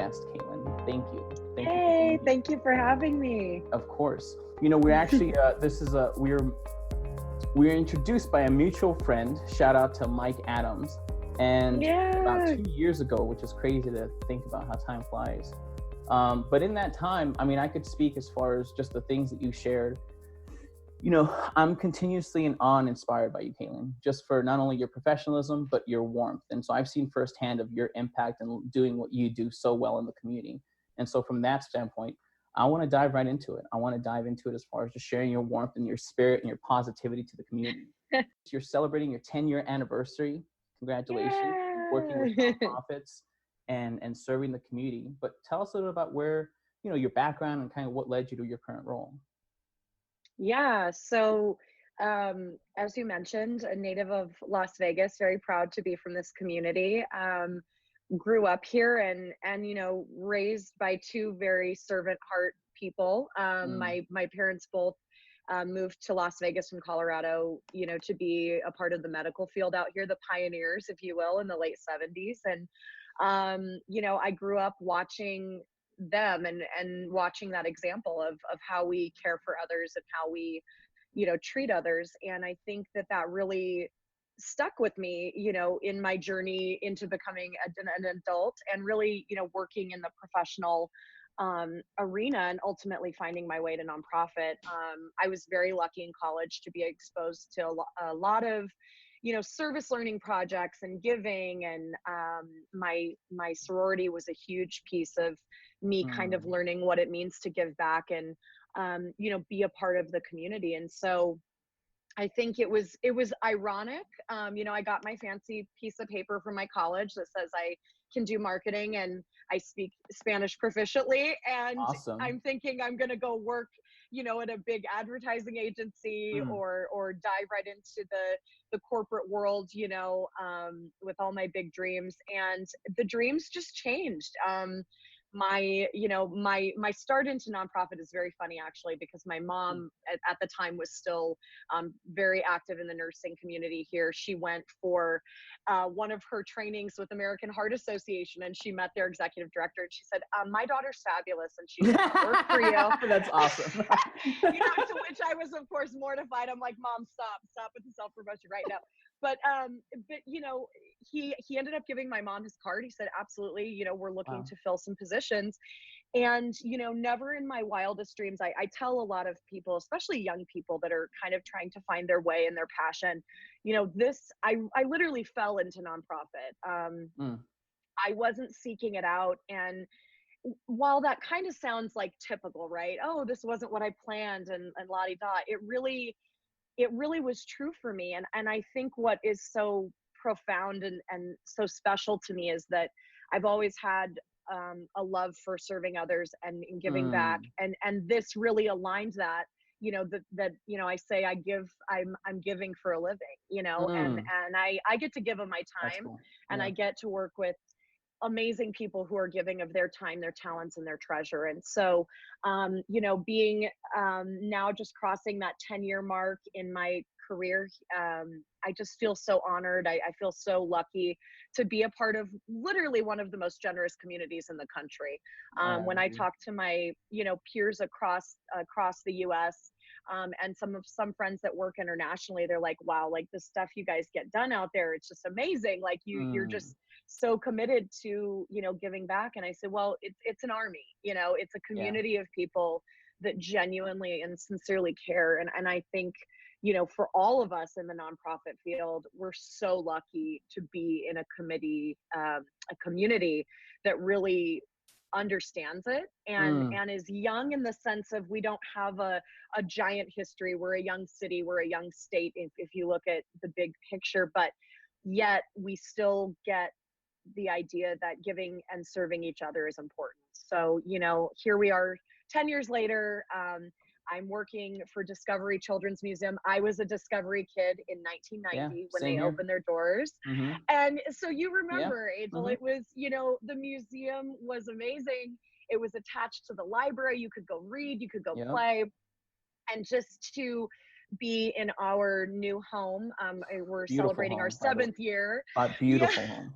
guest, Caitlin. Thank you. Thank you for Hey, being here. thank you for having me. Of course. You know, we're actually, we're introduced by a mutual friend. Shout out to Mike Adams. And about 2 years ago, which is crazy to think about how time flies. But in that time, I mean, I could speak as far as just the things that you shared. You know, I'm continuously in awe and inspired by you, Caitlin, just for not only your professionalism, but your warmth. And so I've seen firsthand of your impact and doing what you do so well in the community. And so from that standpoint, I want to dive right into it. I want to dive into it as far as just sharing your warmth and your spirit and your positivity to the community. You're celebrating your 10-year anniversary. Congratulations. Working with nonprofits and serving the community. But tell us a little about where, you know, your background and kind of what led you to your current role. Yeah, so as you mentioned, a native of Las Vegas, very proud to be from this community. Grew up here and you know, raised by two very servant heart people. My parents both moved to Las Vegas from Colorado, you know, to be a part of the medical field out here, the pioneers, if you will, in the late 70s. And you know, I grew up watching them and watching that example of how we care for others and how we, you know, treat others. And I think that really stuck with me, you know, in my journey into becoming an adult and really, you know, working in the professional arena and ultimately finding my way to nonprofit. I was very lucky in college to be exposed to a lot of, you know, service learning projects and giving, and my sorority was a huge piece of me kind of learning what it means to give back and you know, be a part of the community. And so I think it was ironic. You know, I got my fancy piece of paper from my college that says I can do marketing and I speak Spanish proficiently. And Awesome. I'm thinking I'm going to go work, you know, at a big advertising agency or dive right into the corporate world, you know, with all my big dreams. And the dreams just changed. My start into nonprofit is very funny, actually, because my mom at the time was still very active in the nursing community here. She went for one of her trainings with American Heart Association, and she met their executive director, and she said, my daughter's fabulous and she does work for you. That's awesome. You know, to which I was, of course, mortified. I'm like, Mom, stop with the self-promotion right now. But you know, he ended up giving my mom his card. He said, absolutely, you know, we're looking to fill some positions. And, you know, never in my wildest dreams, I tell a lot of people, especially young people that are kind of trying to find their way and their passion, you know, I literally fell into nonprofit. I wasn't seeking it out. And while that kind of sounds like typical, right? Oh, this wasn't what I planned and la-di-da, it really was true for me. And I think what is so profound and so special to me is that I've always had a love for serving others and giving back. And this really aligns that, you know, that, you know, I say I'm giving for a living, you know, and I get to give of my time. Cool. And I get to work with amazing people who are giving of their time, their talents, and their treasure. And so, you know, being now just crossing that 10-year mark in my career, I just feel so honored. I feel so lucky to be a part of literally one of the most generous communities in the country. When I talk to my, you know, peers across the U.S., and some friends that work internationally, they're like, wow, like the stuff you guys get done out there, it's just amazing. Like you're just so committed to, you know, giving back. And I said, well, it's an army, you know, it's a community of people that genuinely and sincerely care. And I think, you know, for all of us in the nonprofit field, we're so lucky to be in a community that really understands it and is young in the sense of we don't have a giant history. We're a young city, we're a young state if you look at the big picture, but yet we still get the idea that giving and serving each other is important. So, you know, here we are 10 years later. I'm working for Discovery Children's Museum. I was a Discovery kid in 1990 when they opened their doors. And so you remember, Angel, it was, you know, the museum was amazing. It was attached to the library. You could go read, you could go play. And just to be in our new home, we're beautiful celebrating home, our 7th year. Beautiful home.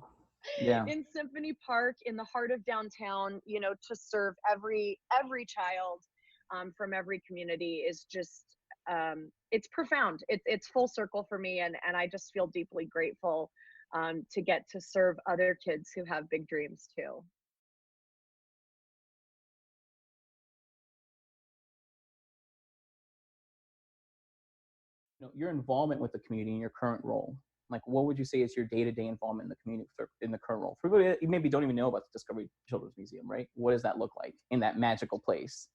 Yeah. in Symphony Park in the heart of downtown, you know, to serve every child from every community is just it's profound. It's full circle for me, and I just feel deeply grateful to get to serve other kids who have big dreams too. You know, your involvement with the community in your current role, like what would you say is your day-to-day involvement in the community in the current role for people you maybe don't even know about the Discovery Children's Museum, right? What does that look like in that magical place?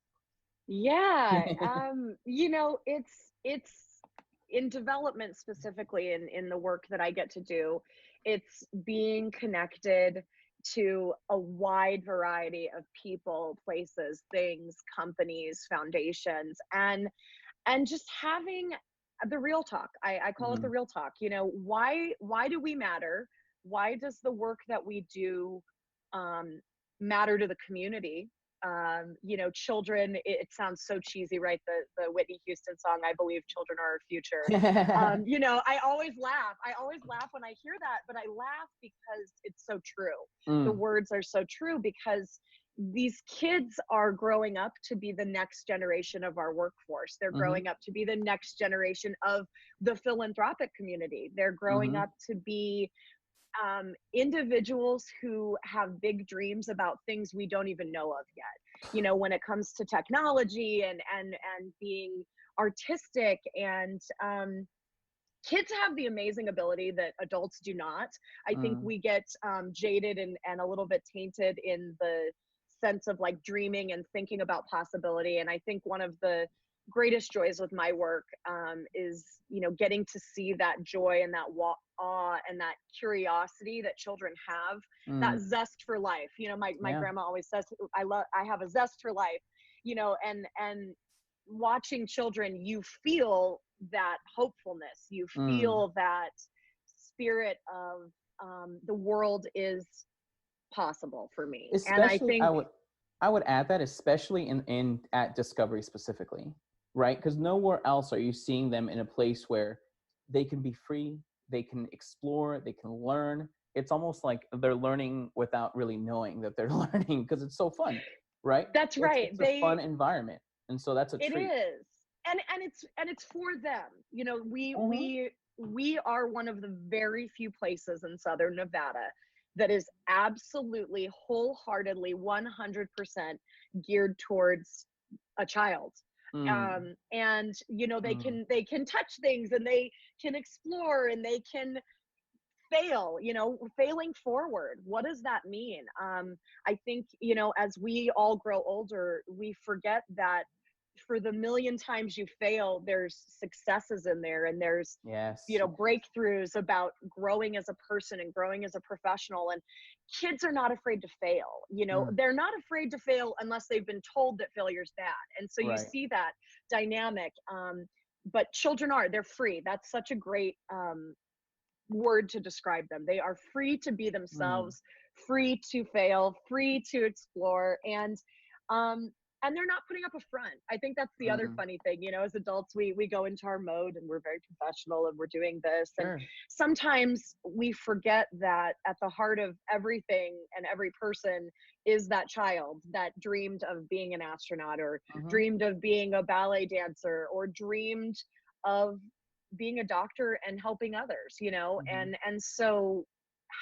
Yeah, you know, it's in development, specifically in the work that I get to do. It's being connected to a wide variety of people, places, things, companies, foundations, and just having the real talk. I call it the Mm, real talk. You know, why do we matter? Why does the work that we do um, matter to the community? You know, children, it sounds so cheesy, right? The Whitney Houston song, I believe children are our future. You know, I always laugh. I always laugh when I hear that, but I laugh because it's so true. The mm, words are so true because these kids are growing up to be the next generation of our workforce. They're mm-hmm, growing up to be the next generation of the philanthropic community. They're growing mm-hmm, up to be individuals who have big dreams about things we don't even know of yet. You know, when it comes to technology and being artistic, and kids have the amazing ability that adults do not. I think mm, we get jaded and a little bit tainted in the sense of like dreaming and thinking about possibility. And I think one of the greatest joys with my work is, you know, getting to see that joy and that awe and that curiosity that children have, that mm, zest for life. You know, my yeah. grandma always says, I have a zest for life, you know, and watching children, you feel that hopefulness, you Mm. feel that spirit of the world is possible for me. And I Especially, think, I would add that, especially in at Discovery specifically, right? Because nowhere else are you seeing them in a place where they can be free, they can explore, they can learn. It's almost like they're learning without really knowing that they're learning because it's so fun, right? that's It's right, a fun environment, and so that's a it treat. is. And it's for them. You know, Mm-hmm. we are one of the very few places in Southern Nevada that is absolutely wholeheartedly 100% geared towards a child. Mm, And you know, mm, they can touch things, and they can explore, and they can fail, you know, failing forward. What does that mean? I think, you know, as we all grow older, we forget that for the million times you fail, there's successes in there, and there's, you yes. know, breakthroughs about growing as a person and growing as a professional. And kids are not afraid to fail. You know, Mm, they're not afraid to fail unless they've been told that failure's bad. And so you right. see that dynamic. But children are, they're free. That's such a great word to describe them. They are free to be Mm, themselves, free to fail, free to explore, um and they're not putting up a front. I think that's the other mm, funny thing. You know, as adults, we go into our mode and we're very professional and we're doing this, and sure. sometimes we forget that at the heart of everything and every person is that child that dreamed of being an astronaut, or Mm-hmm, dreamed of being a ballet dancer, or dreamed of being a doctor and helping others, you know. mm-hmm, And so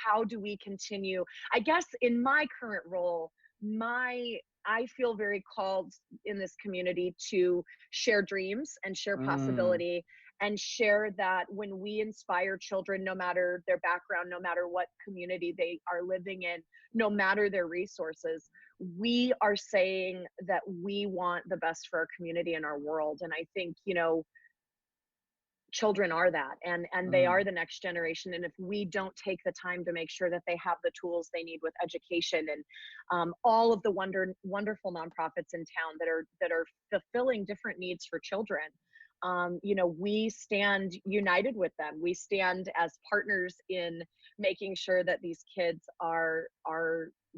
how do we continue? I guess in my current role, my I feel very called in this community to share dreams and share mm, possibility, and share that when we inspire children, no matter their background, no matter what community they are living in, no matter their resources, we are saying that we want the best for our community and our world. And I think, you know, children are that, and they mm, are the next generation. And if we don't take the time to make sure that they have the tools they need with education, and all of the wonderful nonprofits in town that are fulfilling different needs for children, you know, we stand united with them. We stand as partners in making sure that these kids are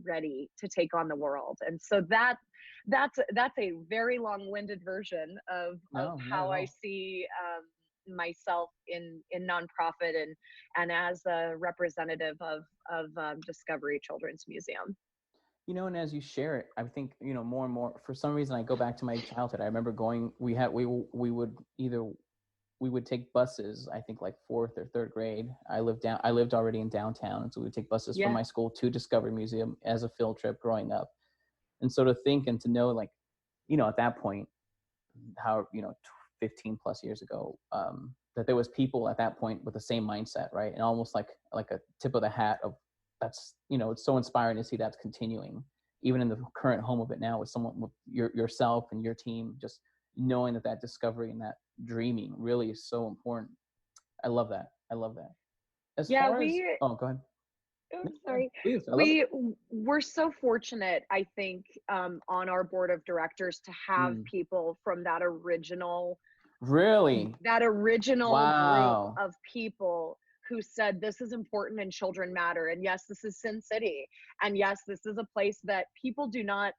ready to take on the world. And so that's a very long-winded version of no, not how at I all. see myself in nonprofit and as a representative of Discovery Children's Museum. And as you share it, I think, more and more, for some reason, I go back to my childhood. I remember we would take buses, I think like fourth or third grade. I lived already in downtown. And so we would take buses from my school to Discovery Museum as a field trip growing up. And so to think and to know, like, at that point, how, 15 plus years ago, that there was people at that point with the same mindset, right? And almost like a tip of the hat of, that's, it's so inspiring to see that's continuing even in the current home of it now, with someone, with yourself and your team, just knowing that discovery and that dreaming really is so important. I love that. As far as, oh, go ahead. Oh, sorry. Please, we're so fortunate, I think, on our board of directors to have people from that original group of people who said, this is important and children matter. And yes, this is Sin City. And yes, this is a place that people do not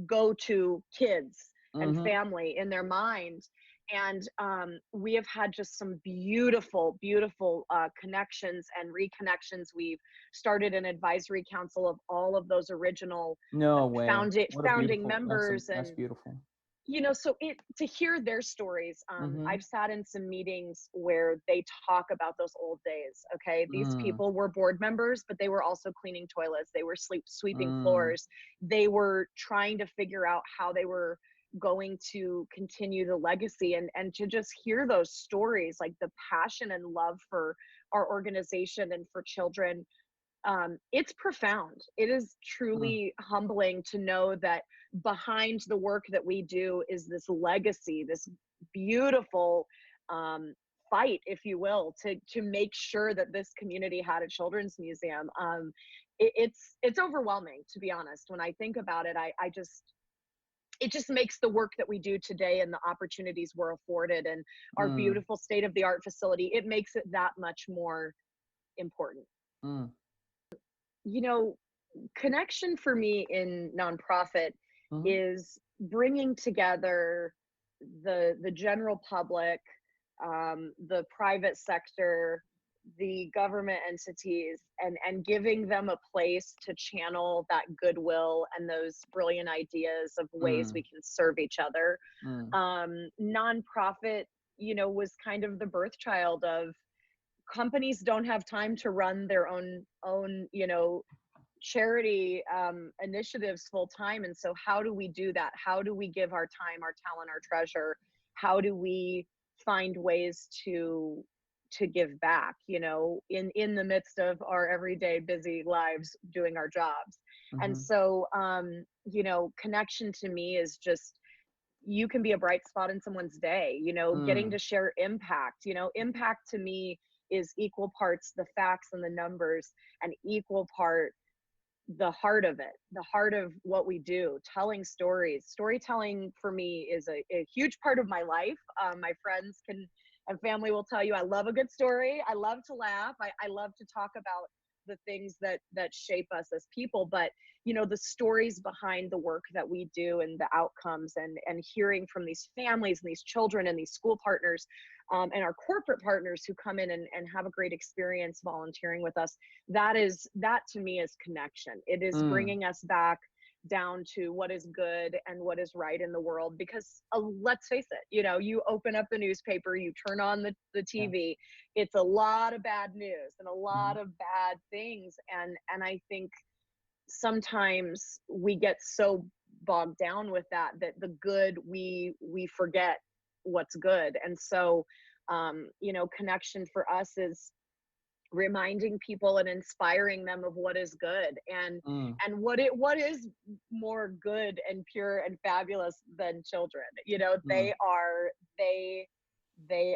go to kids and family in their mind. And we have had just some beautiful, beautiful connections and reconnections. We've started an advisory council of all of those original founding members. That's beautiful. So to hear their stories, I've sat in some meetings where they talk about those old days. Okay. These people were board members, but they were also cleaning toilets. They were sweeping floors. They were trying to figure out how they were going to continue the legacy, and to just hear those stories, like the passion and love for our organization and for children. It's profound. It is truly humbling to know that behind the work that we do is this legacy, this beautiful fight, if you will, to make sure that this community had a children's museum. It's overwhelming, to be honest. When I think about it, it just makes the work that we do today and the opportunities we're afforded and our beautiful state-of-the-art facility, it makes it that much more important. Connection for me in nonprofit is bringing together the general public, the private sector, the government entities, and giving them a place to channel that goodwill and those brilliant ideas of ways we can serve each other. Nonprofit, was kind of the birth child of companies don't have time to run their own charity initiatives full time. And so how do we do that? How do we give our time, our talent, our treasure? How do we find ways to give back, in the midst of our everyday busy lives doing our jobs? And so, connection to me is just, you can be a bright spot in someone's day, getting to share impact. Impact to me is equal parts the facts and the numbers, and equal part the heart of it, the heart of what we do, telling stories. Storytelling for me is a huge part of my life. My friends and family will tell you, I love a good story. I love to laugh. I love to talk about the things that shape us as people, but the stories behind the work that we do and the outcomes, and hearing from these families and these children and these school partners, and our corporate partners who come in and have a great experience volunteering with us. That to me is connection. It is bringing us back down to what is good and what is right in the world, because let's face it, you open up the newspaper, you turn on the TV, it's a lot of bad news and a lot of bad things, and I think sometimes we get so bogged down with that the good, we forget what's good. And so connection for us is reminding people and inspiring them of what is good, and what is more good and pure and fabulous than children. They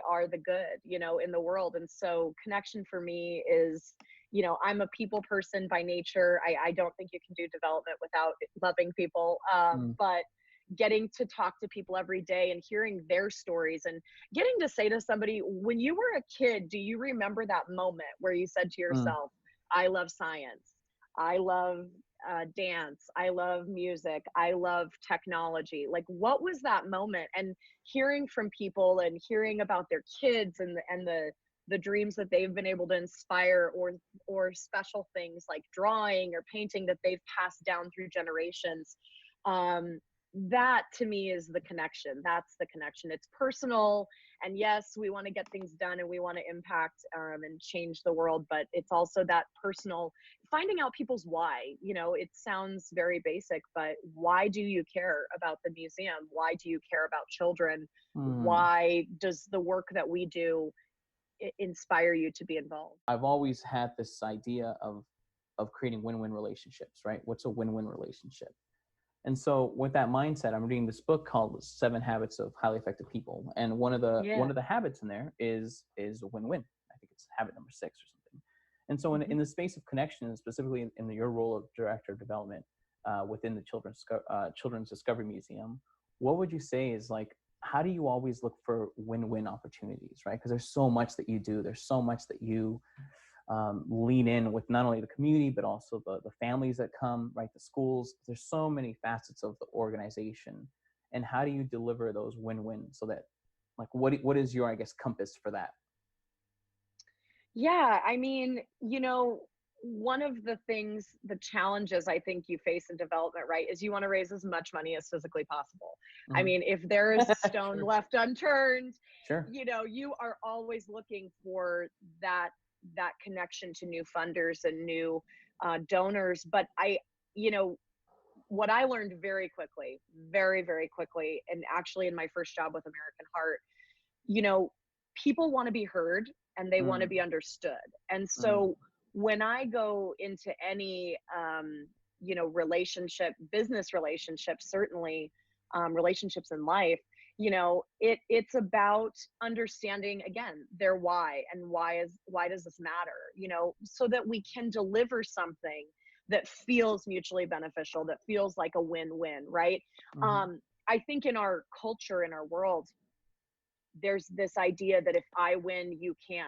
are the good, in the world. And so connection for me is, I'm a people person by nature. I don't think you can do development without loving people, but getting to talk to people every day and hearing their stories, and getting to say to somebody, when you were a kid, do you remember that moment where you said to yourself, I love science, I love dance, I love music, I love technology. Like, what was that moment? And hearing from people and hearing about their kids and the dreams that they've been able to inspire, or special things like drawing or painting that they've passed down through generations. That to me is the connection. That's the connection. It's personal, and yes, we want to get things done and we want to impact and change the world, but it's also that personal, finding out people's why. You know, it sounds very basic, but why do you care about the museum? Why do you care about children? Why does the work that we do inspire you to be involved? I've always had this idea of creating win-win relationships, right? What's a win-win relationship? And so with that mindset, I'm reading this book called 7 Habits of Highly Effective People. And one of the habits in there is a win-win. I think it's habit number 6 or something. And so in the space of connection, and specifically in your role of director of development within the Children's Discovery Museum, what would you say is like, how do you always look for win-win opportunities, right? Because there's so much that you do. There's so much that you lean in with, not only the community, but also the families that come, right? The schools. There's so many facets of the organization. And how do you deliver those win-wins so that, like, what is your, I guess, compass for that? Yeah, I mean, you know, one of the things, the challenges I think you face in development, right, is you want to raise as much money as physically possible. I mean, if there is a stone left unturned, you know, you are always looking for that connection to new funders and new donors. But you know, what I learned very quickly, very, very quickly, and actually in my first job with American Heart, you know, people want to be heard and they want to be understood. And so when I go into any, you know, relationship, business relationships, certainly relationships in life, you know, it's about understanding, again, their why, and why does this matter, you know, so that we can deliver something that feels mutually beneficial, that feels like a win-win, right? I think in our culture, in our world, there's this idea that if I win, you can't,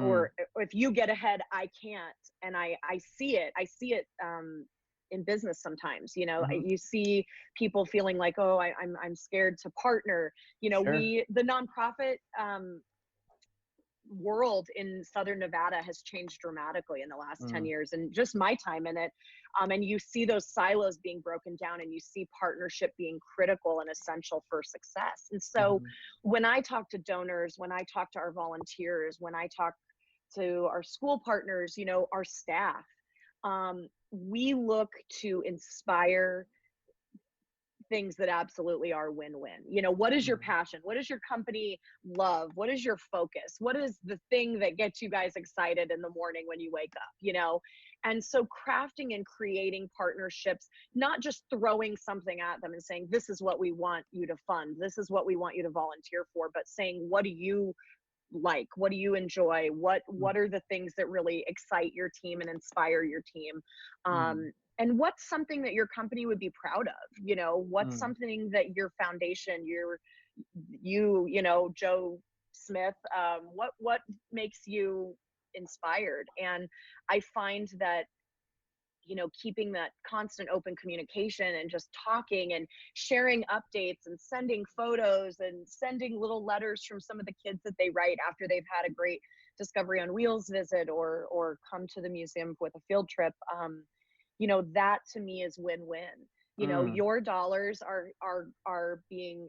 or if you get ahead, I can't. And I see it in business sometimes, you know, you see people feeling like, oh, I'm scared to partner. You know, the nonprofit world in Southern Nevada has changed dramatically in the last 10 years, and just my time in it. And you see those silos being broken down, and you see partnership being critical and essential for success. And so when I talk to donors, when I talk to our volunteers, when I talk to our school partners, you know, our staff, we look to inspire things that absolutely are win-win. You know, what is your passion? What does your company love? What is your focus? What is the thing that gets you guys excited in the morning when you wake up, you know? And so crafting and creating partnerships, not just throwing something at them and saying, this is what we want you to fund, this is what we want you to volunteer for, but saying, what do you like? What do you enjoy? What are the things that really excite your team and inspire your team? And what's something that your company would be proud of? You know, what's something that your foundation, you know, Joe Smith, what makes you inspired? And I find that, you know, keeping that constant open communication and just talking and sharing updates and sending photos and sending little letters from some of the kids that they write after they've had a great Discovery on Wheels visit or come to the museum with a field trip. You know, that to me is win-win. You know, your dollars are being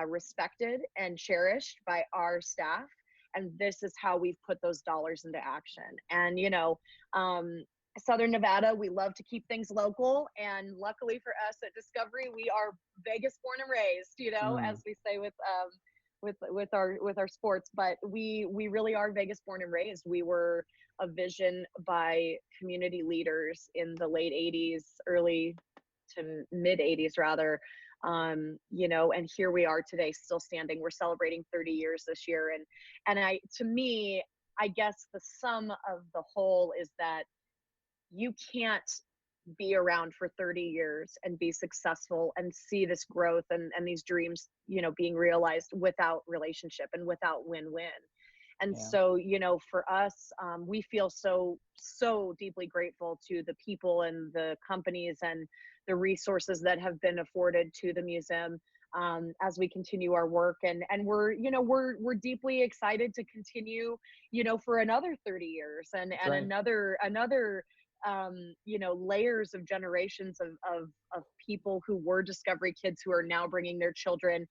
respected and cherished by our staff, and this is how we've put those dollars into action. And, you know, Southern Nevada, we love to keep things local, and luckily for us at Discovery, we are Vegas born and raised, you know, as we say with our sports, but we really are Vegas born and raised. We were a vision by community leaders in the late 80s, early to mid 80s rather. You know, and here we are today, still standing. We're celebrating 30 years this year. And to me, I guess the sum of the whole is that you can't be around for 30 years and be successful and see this growth and these dreams, you know, being realized without relationship and without win-win. And Yeah. so, for us, we feel so deeply grateful to the people and the companies and the resources that have been afforded to the museum, as we continue our work. And we're deeply excited to continue, for another 30 years and Right. another layers of generations of people who were Discovery kids who are now bringing their children.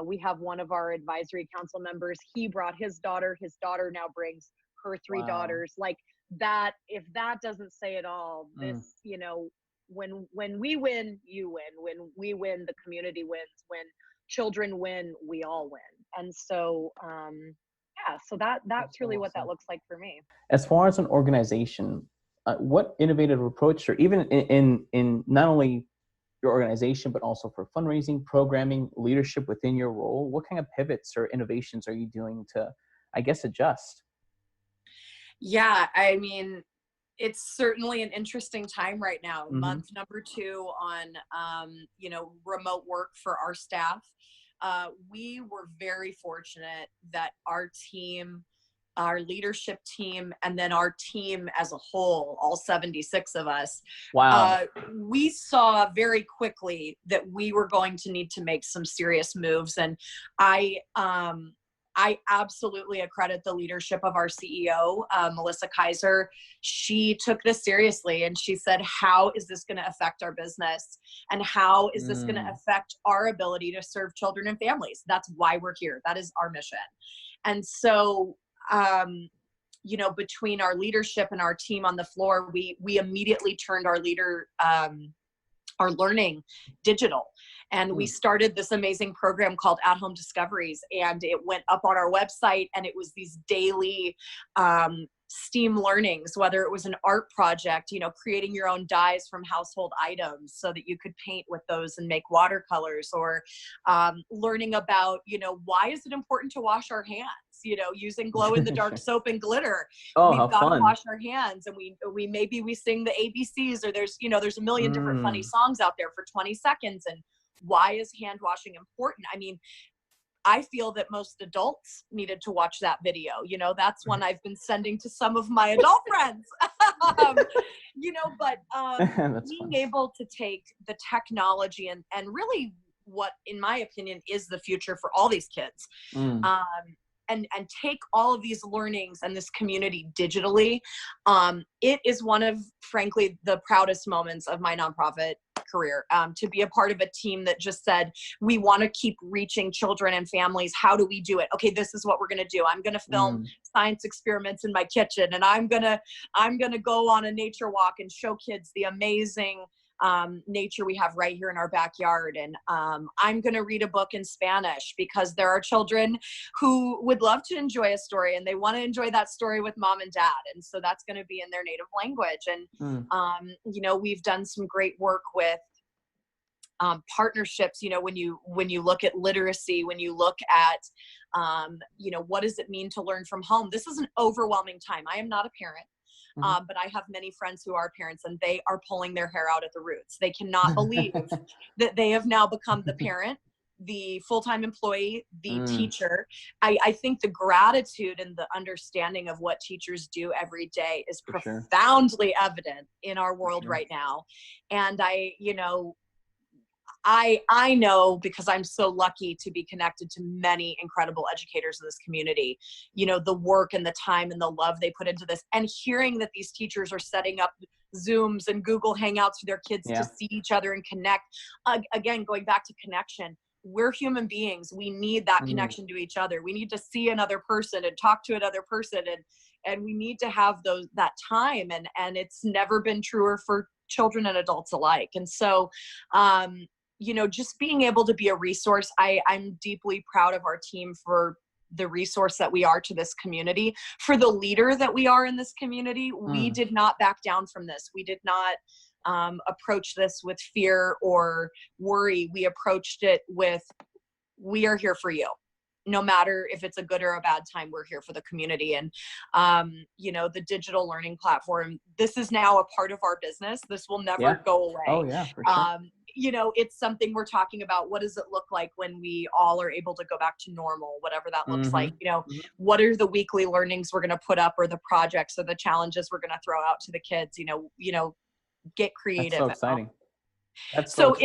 We have one of our advisory council members. He brought his daughter. His daughter now brings her three daughters. Like that, if that doesn't say it all, this, when we win, you win. When we win, the community wins. When children win, we all win. And so, so that's really what that looks like for me. As far as an organization, what innovative approach, or even in not only your organization, but also for fundraising, programming, leadership within your role, what kind of pivots or innovations are you doing to, I guess, adjust? Yeah, I mean, it's certainly an interesting time right now. Mm-hmm. Month number 2 on, remote work for our staff. We were very fortunate that our team, our leadership team, and then our team as a whole, all 76 of us, we saw very quickly that we were going to need to make some serious moves. And I absolutely accredit the leadership of our CEO, Melissa Kaiser. She took this seriously and she said, how is this going to affect our business? And how is this going to affect our ability to serve children and families? That's why we're here. That is our mission. And so, between our leadership and our team on the floor, we immediately turned our learning digital. And we started this amazing program called At Home Discoveries, and it went up on our website, and it was these daily STEAM learnings, whether it was an art project, creating your own dyes from household items so that you could paint with those and make watercolors, or learning about, why is it important to wash our hands? Using glow in the dark soap and glitter. We've got to wash our hands, and we sing the ABCs, or there's a million different funny songs out there for 20 seconds. And why is hand washing important? I mean, I feel that most adults needed to watch that video. That's one I've been sending to some of my adult friends. Being able to take the technology and really what, in my opinion, is the future for all these kids. And take all of these learnings and this community digitally. It is one of, frankly, the proudest moments of my nonprofit career, to be a part of a team that just said, we want to keep reaching children and families. How do we do it? Okay, this is what we're going to do. I'm going to film science experiments in my kitchen, and I'm going to go on a nature walk and show kids the amazing nature we have right here in our backyard. And I'm going to read a book in Spanish because there are children who would love to enjoy a story, and they want to enjoy that story with mom and dad. And so that's going to be in their native language. And, we've done some great work with partnerships. When you look at literacy, when you look at, what does it mean to learn from home? This is an overwhelming time. I am not a parent. But I have many friends who are parents, and they are pulling their hair out at the roots. They cannot believe that they have now become the parent, the full-time employee, the teacher. I think the gratitude and the understanding of what teachers do every day is profoundly evident in our world right now. And I know, because I'm so lucky to be connected to many incredible educators in this community, the work and the time and the love they put into this, and hearing that these teachers are setting up Zooms and Google Hangouts for their kids to see each other and connect. Again, going back to connection, we're human beings. We need that connection to each other. We need to see another person and talk to another person, and we need to have that time. And it's never been truer for children and adults alike. And so, just being able to be a resource. I'm deeply proud of our team for the resource that we are to this community, for the leader that we are in this community. We did not back down from this. We did not approach this with fear or worry. We approached it with, we are here for you. No matter if it's a good or a bad time, we're here for the community. And, the digital learning platform, this is now a part of our business. This will never go away. Oh yeah, for sure. you know, it's something we're talking about. What does it look like when we all are able to go back to normal, whatever that looks like? You know, what are the weekly learnings we're going to put up, or the projects or the challenges we're going to throw out to the kids? You know, get creative. That's so exciting. That's so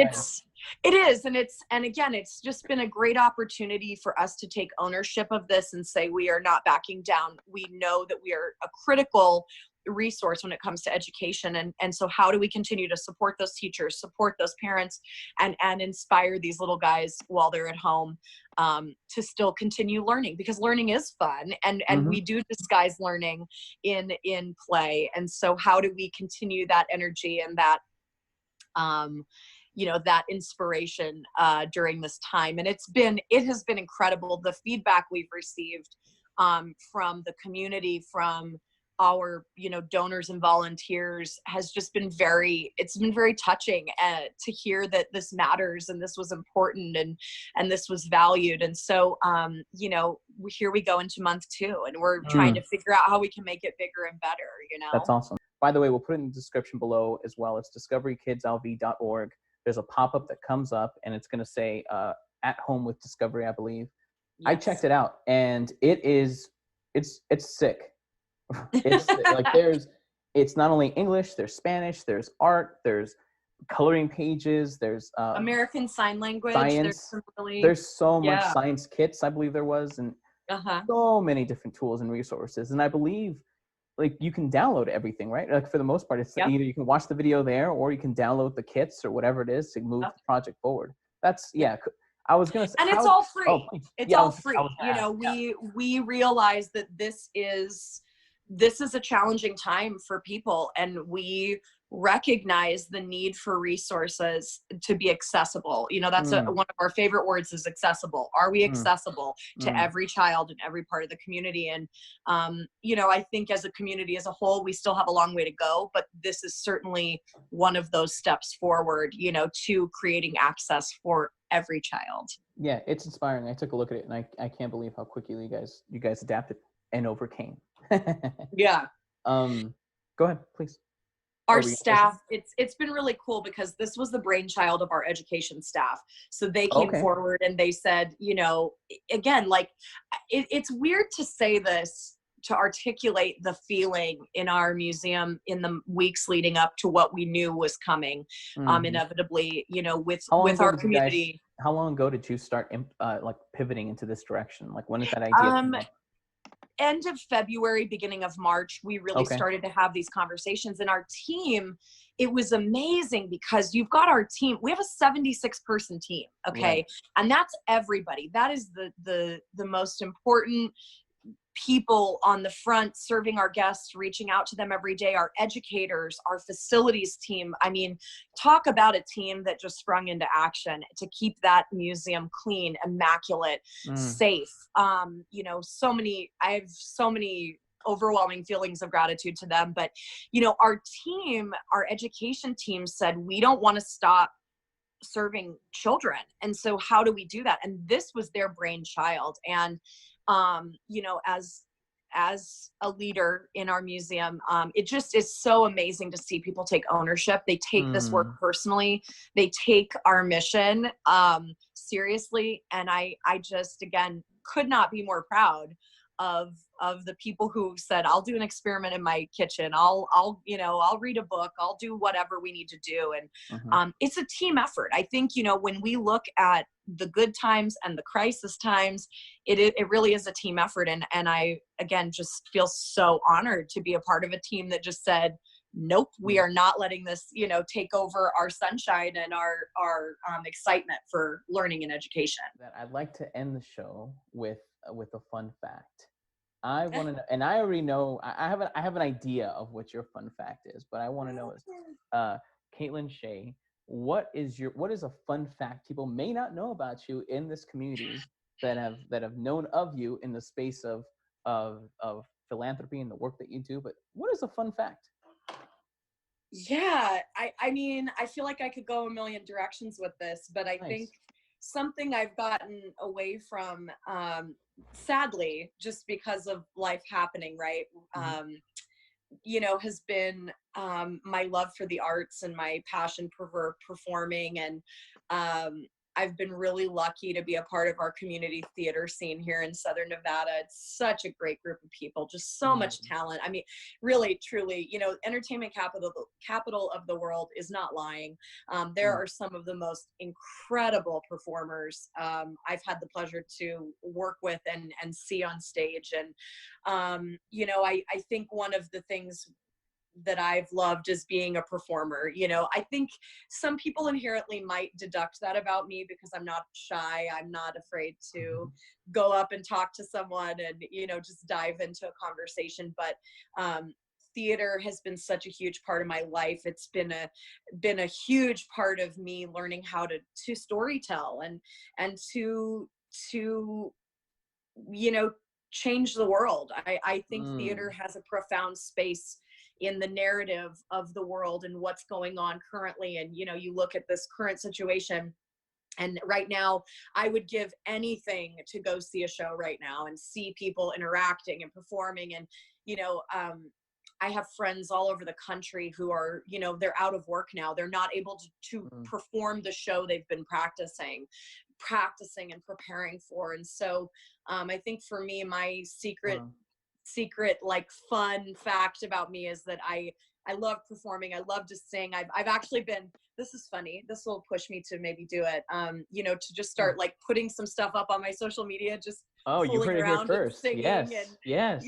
it is. And again, it's just been a great opportunity for us to take ownership of this and say, we are not backing down. We know that we are a critical resource when it comes to education. And so how do we continue to support those teachers, support those parents, and inspire these little guys while they're at home, to still continue learning, because learning is fun, and we do disguise learning in play. And so how do we continue that energy and that, you know, that inspiration during this time? And it has been incredible. The feedback we've received from the community, from our, you know, donors and volunteers has just been it's been very touching to hear that this matters and this was important and this was valued. And so, you know, here we go into month 2, and we're trying to figure out how we can make it bigger and better, you know? That's awesome. By the way, we'll put it in the description below as well. It's discoverykidslv.org. There's a pop-up that comes up, and it's going to say at home with Discovery, I believe. Yes. I checked it out, and it's sick. It's like it's not only English, there's Spanish, there's art, there's coloring pages, there's American Sign Language, science. There's so much science kits, I believe there was, and so many different tools and resources. And I believe like you can download everything, right? Like for the most part, it's either you can watch the video there, or you can download the kits or whatever it is to move the project forward. That's I was gonna say, and it's all free. It's all free. You know, we realize that this is a challenging time for people, and we recognize the need for resources to be accessible. You know, that's one of our favorite words is accessible. Are we accessible to every child in every part of the community? And, you know, I think as a community as a whole, we still have a long way to go, but this is certainly one of those steps forward, you know, to creating access for every child. Yeah, it's inspiring. I took a look at it, and I can't believe how quickly you guys adapted and overcame. Yeah. Go ahead, please. Our staff, it's been really cool because this was the brainchild of our education staff. So they came forward and they said, you know, again, like it's weird to say this, to articulate the feeling in our museum in the weeks leading up to what we knew was coming, inevitably, you know, with our community. How long ago did you start like pivoting into this direction? Like when did that idea end of February, beginning of March, we really started to have these conversations. And our team, it was amazing because you've got our team. We have a 76 person team. Okay. Right. And that's everybody. That is the most important people on the front, serving our guests, reaching out to them every day, our educators, our facilities team. I mean, talk about a team that just sprung into action to keep that museum clean, immaculate, safe. You know, I have so many overwhelming feelings of gratitude to them. But, you know, our education team said, we don't want to stop serving children. And so how do we do that? And this was their brainchild. And you know, as a leader in our museum, it just is so amazing to see people take ownership. They take this work personally. They take our mission seriously. And I just, again, could not be more proud of the people who said, I'll do an experiment in my kitchen. I'll read a book. I'll do whatever we need to do. And it's a team effort. I think, you know, when we look at the good times and the crisis times, it really is a team effort. And I, again, just feel so honored to be a part of a team that just said, nope, we are not letting this, you know, take over our sunshine and our excitement for learning and education. I'd like to end the show with a fun fact. I want to know, and I already know, I have an idea of what your fun fact is, but I want to know is, Caitlin, Shea, what is a fun fact people may not know about you in this community that have known of you in the space of philanthropy and the work that you do, but what is a fun fact? Yeah, I mean, I feel like I could go a million directions with this, but I think something I've gotten away from, sadly, just because of life happening, right? has been my love for the arts and my passion for performing. And I've been really lucky to be a part of our community theater scene here in Southern Nevada. It's such a great group of people, just so much talent. I mean, really, truly, entertainment capital of the world is not lying. There are some of the most incredible performers I've had the pleasure to work with and see on stage. And, I think one of the things that I've loved is being a performer. I think some people inherently might deduct that about me because I'm not shy. I'm not afraid to go up and talk to someone and, just dive into a conversation. But theater has been such a huge part of my life. It's been a huge part of me learning how to storytell and to change the world. I think theater has a profound space in the narrative of the world and what's going on currently. And, you look at this current situation, and right now I would give anything to go see a show right now and see people interacting and performing. And, I have friends all over the country who are, they're out of work now. They're not able to perform the show they've been practicing and preparing for. And so I think for me, my secret like fun fact about me is that I love performing. I love to sing. I've actually been, this is funny, this will push me to maybe do it, to just start like putting some stuff up on my social media, just you heard it here first. Singing yes.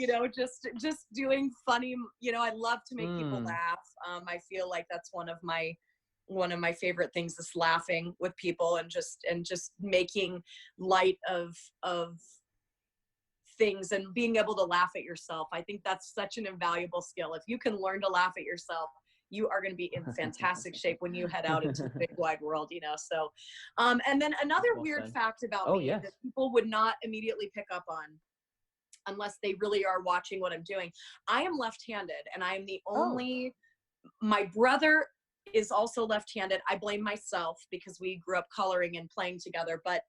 just doing funny, I love to make people laugh. I feel like that's one of my favorite things is laughing with people and just making light of things and being able to laugh at yourself. I think that's such an invaluable skill. If you can learn to laugh at yourself, you are going to be in fantastic shape when you head out into the big wide world, So, and then another weird fact about me that people would not immediately pick up on unless they really are watching what I'm doing. I am left-handed, and I am the only, my brother is also left-handed. I blame myself because we grew up coloring and playing together, but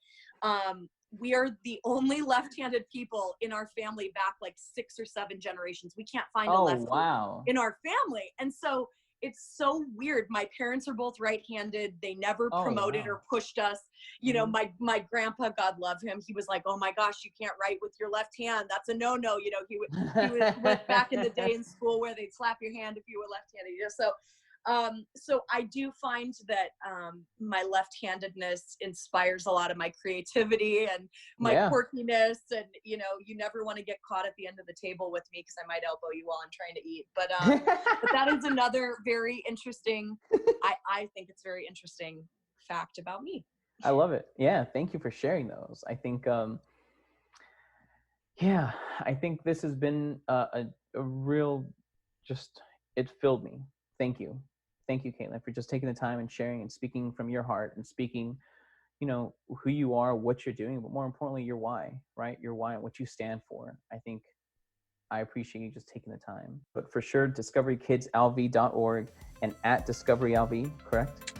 we are the only left-handed people in our family back like 6 or 7 generations. We can't find a lefty in our family. And so it's so weird. My parents are both right-handed. They never promoted or pushed us. My grandpa, God love him, he was like, oh my gosh, you can't write with your left hand. That's a no-no. He was back in the day in school where they'd slap your hand if you were left-handed. So I do find that my left-handedness inspires a lot of my creativity and my quirkiness, and you never want to get caught at the end of the table with me because I might elbow you while I'm trying to eat. But that is another very interesting, I think it's very interesting fact about me. I love it. Yeah, thank you for sharing those. I think I think this has been a real, it filled me. Thank you, Caitlin, for just taking the time and sharing and speaking from your heart and speaking, who you are, what you're doing, but more importantly, your why, right? Your why and what you stand for. I think I appreciate you just taking the time. But for sure, discoverykidslv.org and at discoverylv, correct?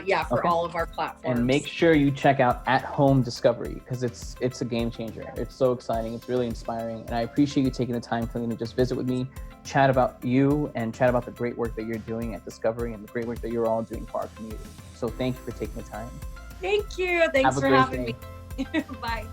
Yeah, for all of our platforms. And make sure you check out At Home Discovery because it's a game changer. It's so exciting. It's really inspiring. And I appreciate you taking the time, Caitlin, to just visit with me, chat about you and chat about the great work that you're doing at Discovery and the great work that you're all doing for our community. So thank you for taking the time. Thank you. Thanks for having me. Bye.